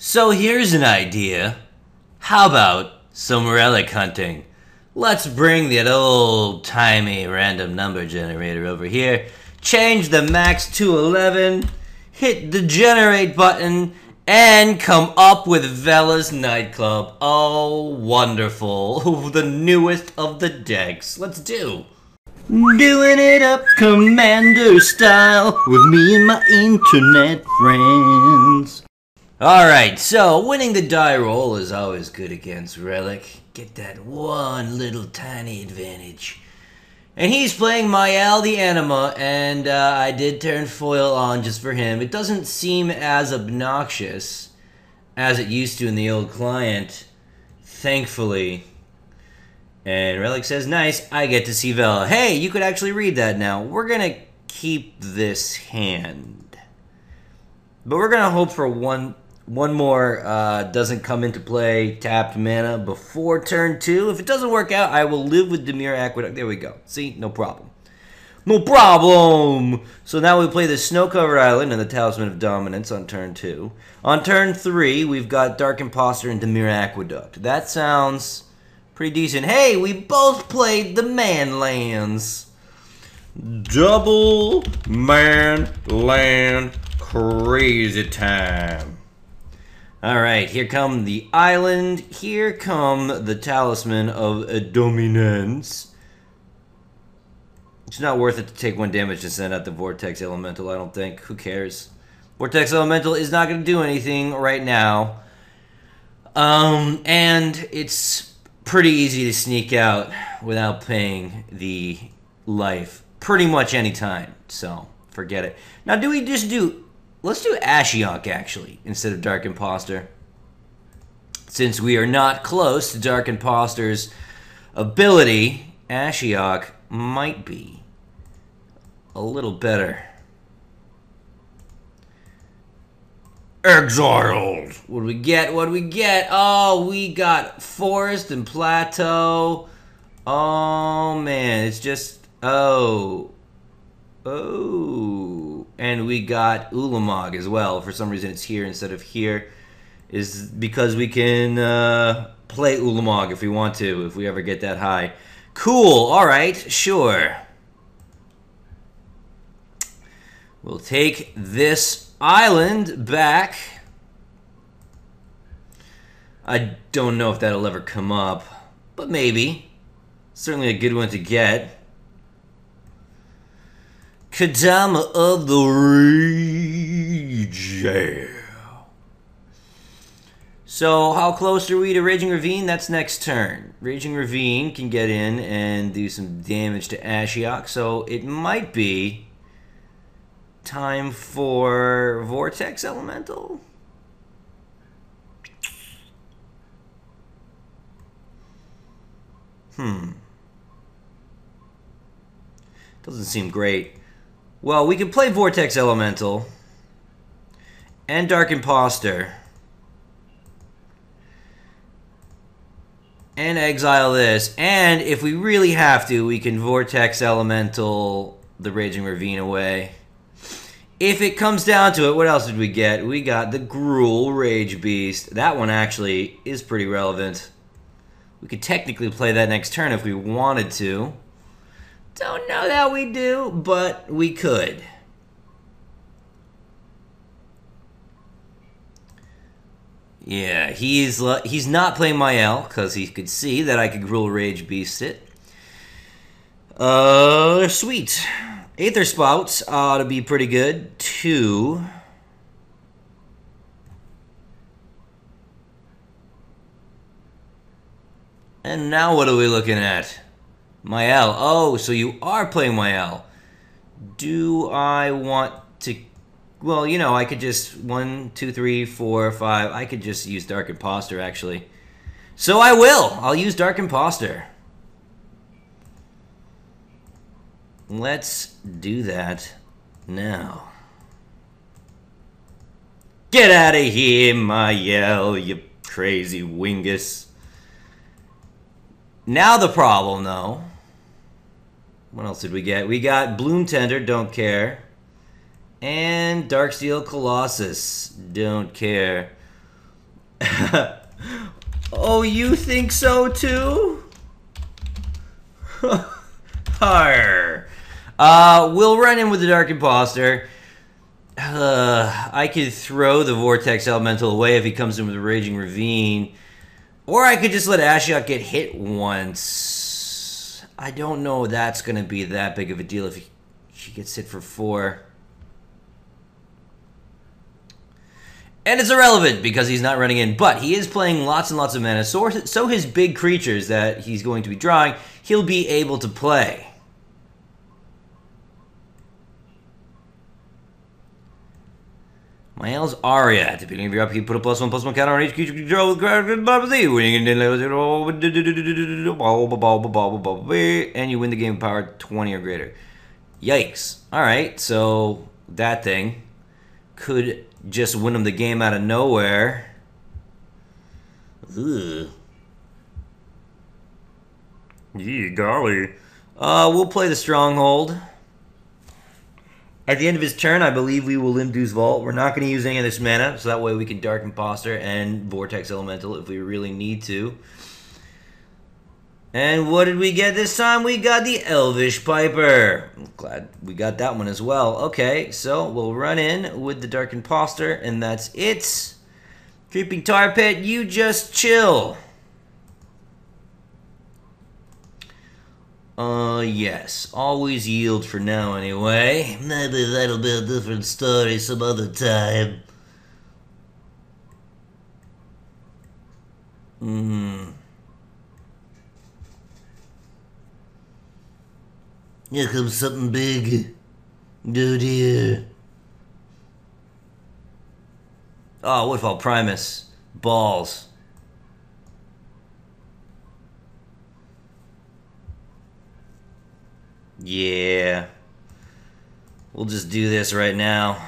So here's an idea. How about some relic hunting? Let's bring that old-timey random number generator over here, change the max to 11, hit the generate button, and come up with Vela's Nightclub. Oh, wonderful. The newest of the decks. Let's do. Doing it up Commander style with me and my internet friends. Alright, so winning the die roll is always good against Relik. Get that one little tiny advantage. And he's playing Mayael the Anima, and I did turn foil on just for him. It doesn't seem as obnoxious as it used to in the old client, thankfully. And Relik says, nice, I get to see Vela. Hey, you could actually read that now. We're gonna keep this hand. But we're gonna hope for one more doesn't come into play tapped mana before turn 2. If it doesn't work out, I will live with Dimir Aqueduct. There we go. See? No problem. No problem! So now we play the Snow-Covered Island and the Talisman of Dominance on turn 2. On turn 3, we've got Dark Imposter and Dimir Aqueduct. That sounds pretty decent. Hey, we both played the Man Lands. Double Man Land crazy time. Alright, here come the island, here come the Talisman of Dominance. It's not worth it to take 1 damage to send out the Vortex Elemental, I don't think. Who cares? Vortex Elemental is not going to do anything right now. And it's pretty easy to sneak out without paying the life pretty much any time, so forget it. Now, do we just do... Let's do Ashiok, actually, instead of Dark Imposter. Since we are not close to Dark Imposter's ability, Ashiok might be a little better. Exiled! What do we get? What do we get? Oh, we got Forest and Plateau. Oh, man, it's just... Oh... And we got Ulamog as well. For some reason it's here instead of here. Is because we can play Ulamog if we want to, if we ever get that high. Cool, alright, sure. We'll take this island back. I don't know if that'll ever come up, but maybe. Certainly a good one to get. Kadama of the Rage. So, how close are we to Raging Ravine? That's next turn. Raging Ravine can get in and do some damage to Ashiok, so it might be time for Vortex Elemental. Doesn't seem great. Well, we can play Vortex Elemental and Dark Imposter and exile this, and if we really have to, we can Vortex Elemental the Raging Ravine away. If it comes down to it, what else did we get? We got the Gruul Rage Beast. That one actually is pretty relevant. We could technically play that next turn if we wanted to. Don't know that we do, but we could. Yeah, he's not playing Mayael because he could see that I could Gruul Rage Beast it. Sweet. Aether Spouts ought to be pretty good. 2. And now what are we looking at? Mayael. Oh, so you are playing Mayael. Do I want to... Well, you know, I could just... 1, 2, 3, 4, 5... I could just use Dark Imposter, actually. So I will! I'll use Dark Imposter. Let's do that now. Get out of here, Mayael, you crazy wingus. Now the problem, though... What else did we get? We got Bloom Tender, don't care. And Darksteel Colossus, don't care. Oh, you think so too? Arr. We'll run in with the Dark Imposter. I could throw the Vortex Elemental away if he comes in with a Raging Ravine. Or I could just let Ashiok get hit once. I don't know that's going to be that big of a deal if she gets hit for 4. And it's irrelevant because he's not running in. But he is playing lots and lots of mana. So his big creatures that he's going to be drawing, he'll be able to play. Mayael's Aria. At the beginning of your upkeep, put a +1/+1 counter on each creature you control with and you win the game power 20 or greater. Yikes. Alright, so that thing could just win him the game out of nowhere. Ugh. Yee, golly. We'll play the Stronghold. At the end of his turn, I believe we will Limdu's Vault. We're not going to use any of this mana, so that way we can Dark Imposter and Vortex Elemental if we really need to. And what did we get this time? We got the Elvish Piper. I'm glad we got that one as well. Okay, so we'll run in with the Dark Imposter, and that's it. Creeping Tar Pit, you just chill. Yes. Always yield for now, anyway. Maybe that'll be a different story some other time. Here comes something big. Oh dear. Oh, Woodfall Primus. Balls. Yeah. We'll just do this right now.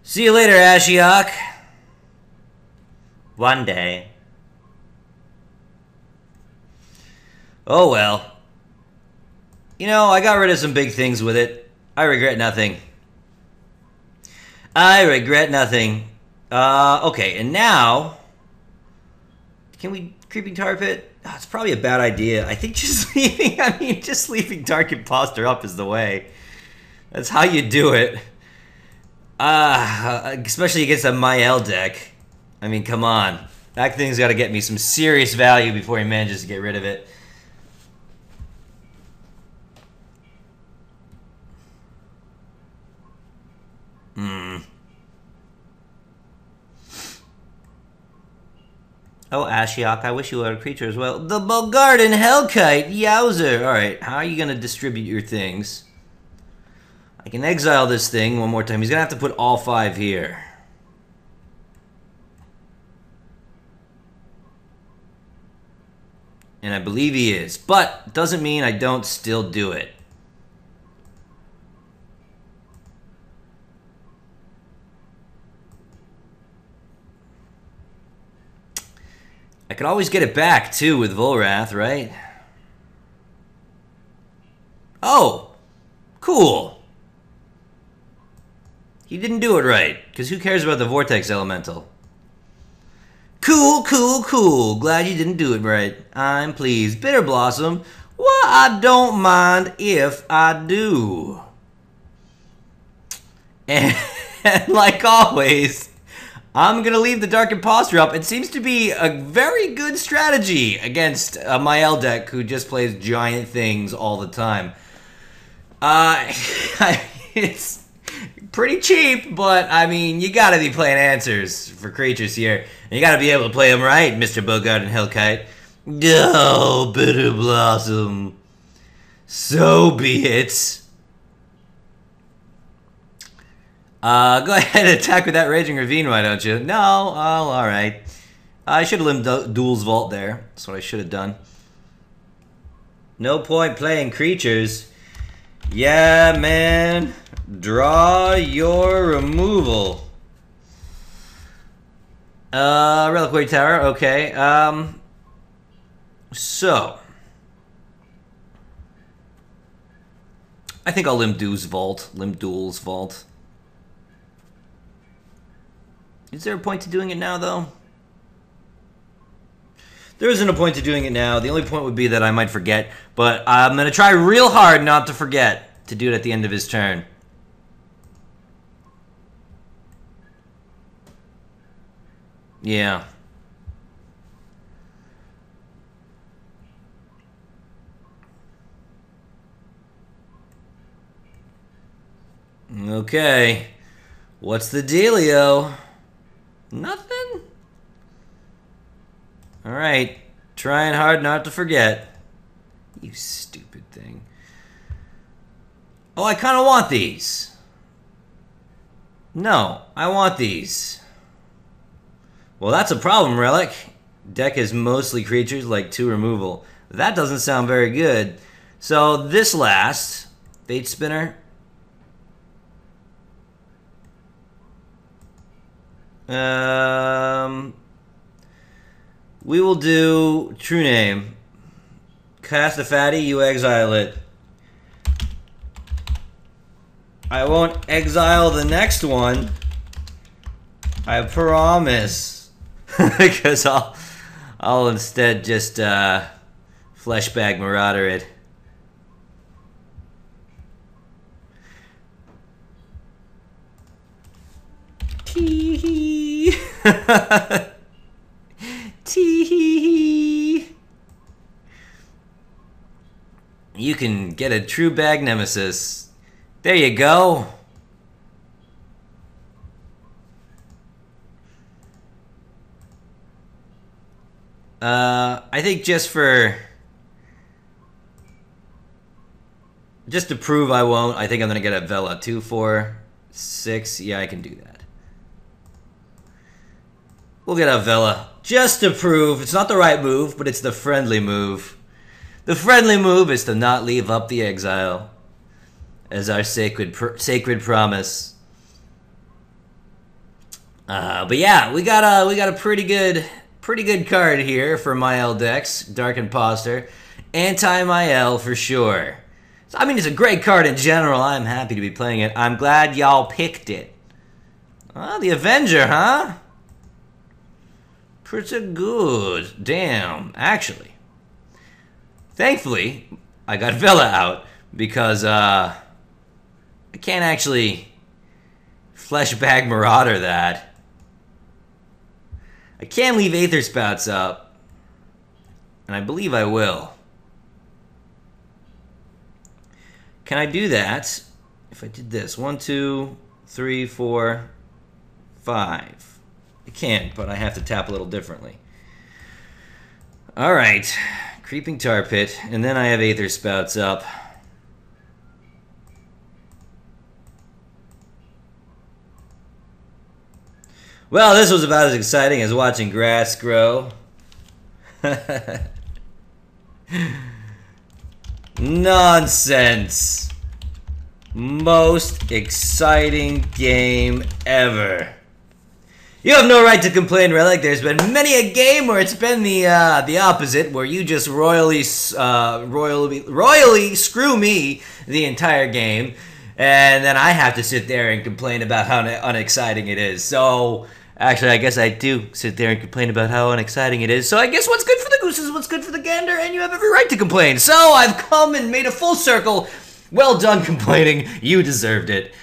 See you later, Ashiok. One day. Oh well. You know, I got rid of some big things with it. I regret nothing. I regret nothing. Okay, and now... Can we Creeping Tar Pit? Oh, it's probably a bad idea. I think just leaving, just leaving Dark Imposter up is the way. That's how you do it. Especially against a Mayael deck. I mean, come on. That thing's got to get me some serious value before he manages to get rid of it. Oh, Ashiok, I wish you were a creature as well. The Bogardan Hellkite! Yowzer! Alright, how are you going to distribute your things? I can exile this thing one more time. He's going to have to put all 5 here. And I believe he is. But, doesn't mean I don't still do it. I could always get it back, too, with Volrath, right? Oh! Cool! He didn't do it right, because who cares about the Vortex Elemental? Cool, cool, cool. Glad you didn't do it right. I'm pleased. Bitter Blossom? Well, I don't mind if I do. And like always... I'm going to leave the Dark Imposter up. It seems to be a very good strategy against a Mayael deck who just plays giant things all the time. It's pretty cheap, but, I mean, you got to be playing answers for creatures here. And you got to be able to play them right, Mr. Bogardan Hellkite. Oh, Bitter Blossom. So be it. Go ahead and attack with that Raging Ravine, why don't you? No? Oh, alright. I should have limbed Duel's Vault there. That's what I should have done. No point playing creatures. Yeah, man. Draw your removal. Reliquary Tower, okay. So. I think I'll Limdu's Vault. Limduel's Vault. Is there a point to doing it now, though? There isn't a point to doing it now. The only point would be that I might forget. But I'm going to try real hard not to forget to do it at the end of his turn. Yeah. Okay. What's the dealio? Nothing? Alright. Trying hard not to forget. You stupid thing. Oh, I kind of want these. No, I want these. Well, that's a problem, Relik. Deck is mostly creatures like 2 removal. That doesn't sound very good. So this last Fate Spinner. We will do True Name. Cast a fatty, you exile it. I won't exile the next one. I promise. Because I'll instead just Fleshbag Marauder it. Tee-hee. Tee-hee. You can get a true bag nemesis. There you go. I think just to prove I won't, I think I'm gonna get a Vela. 2, 4, 6. Yeah, I can do that. We'll get a Vela just to prove it's not the right move, but it's the friendly move. The friendly move is to not leave up the exile as our sacred promise. But yeah, we got a pretty good card here for Mayael decks. Dark Imposter, anti-Mayael for sure. So, I mean, it's a great card in general. I'm happy to be playing it. I'm glad y'all picked it. Oh, the Avenger, huh? Pretty good. Damn, actually. Thankfully, I got Vela out because I can't actually Fleshbag Marauder that. I can leave Aether Spouts up, and I believe I will. Can I do that if I did this? 1, 2, 3, 4, 5. I can, but I have to tap a little differently. Alright. Creeping Tar Pit, and then I have Aether Spouts up. Well, this was about as exciting as watching grass grow. Nonsense. Most exciting game ever. You have no right to complain, Relik. There's been many a game where it's been the opposite, where you just royally screw me the entire game, and then I have to sit there and complain about how unexciting it is. So, actually, I guess I do sit there and complain about how unexciting it is. So I guess what's good for the goose is what's good for the gander, and you have every right to complain. So I've come and made a full circle. Well done complaining. You deserved it.